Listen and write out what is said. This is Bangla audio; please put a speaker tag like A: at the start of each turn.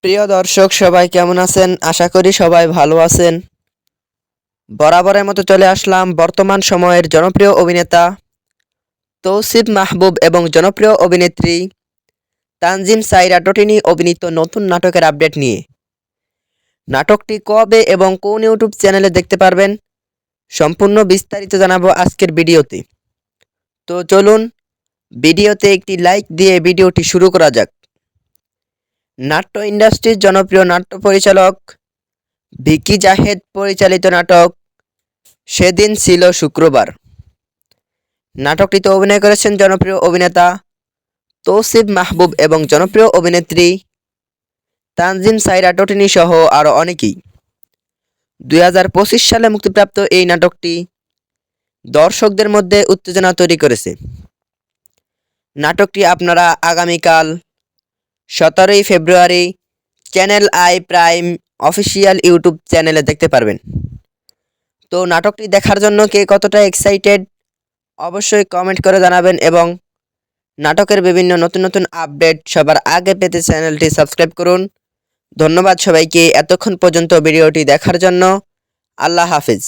A: প্রিয় দর্শক সবাই কেমন আছেন? আশা করি সবাই ভালো আছেন। বরাবরের মতো চলে আসলাম বর্তমান সময়ের জনপ্রিয় অভিনেতা তৌসিফ মাহবুব এবং জনপ্রিয় অভিনেত্রী তানজিম সাইরা টোটিনি অভিনীত নতুন নাটকের আপডেট নিয়ে। নাটকটি কবে এবং কোন ইউটিউব চ্যানেলে দেখতে পারবেন সম্পূর্ণ বিস্তারিত জানাবো আজকের ভিডিওতে। তো চলুন ভিডিওতে একটি লাইক দিয়ে ভিডিওটি শুরু করা যাক। নাট্য ইন্ডাস্ট্রির জনপ্রিয় নাট্য পরিচালক ভিকি জাহেদ পরিচালিত নাটক সেদিন ছিল শুক্রবার। নাটকটিতে অভিনয় করেছেন জনপ্রিয় অভিনেতা তৌসিফ মাহবুব এবং জনপ্রিয় অভিনেত্রী তানজিম সাইরা টোটিনি সহ আরও অনেকেই। 2025 সালে মুক্তিপ্রাপ্ত এই নাটকটি দর্শকদের মধ্যে উত্তেজনা তৈরি করেছে। নাটকটি আপনারা আগামীকাল 17 February channel I prime official YouTube চ্যানেলে দেখতে পারবেন। তো নাটকটি দেখার জন্য কে কতটা এক্সাইটেড অবশ্যই কমেন্ট করে জানাবেন এবং নাটকের বিভিন্ন নতুন নতুন আপডেট সবার আগে পেতে চ্যানেলটি সাবস্ক্রাইব করুন। ধন্যবাদ সবাইকে এতক্ষণ পর্যন্ত ভিডিওটি দেখার জন্য। আল্লাহ হাফিজ।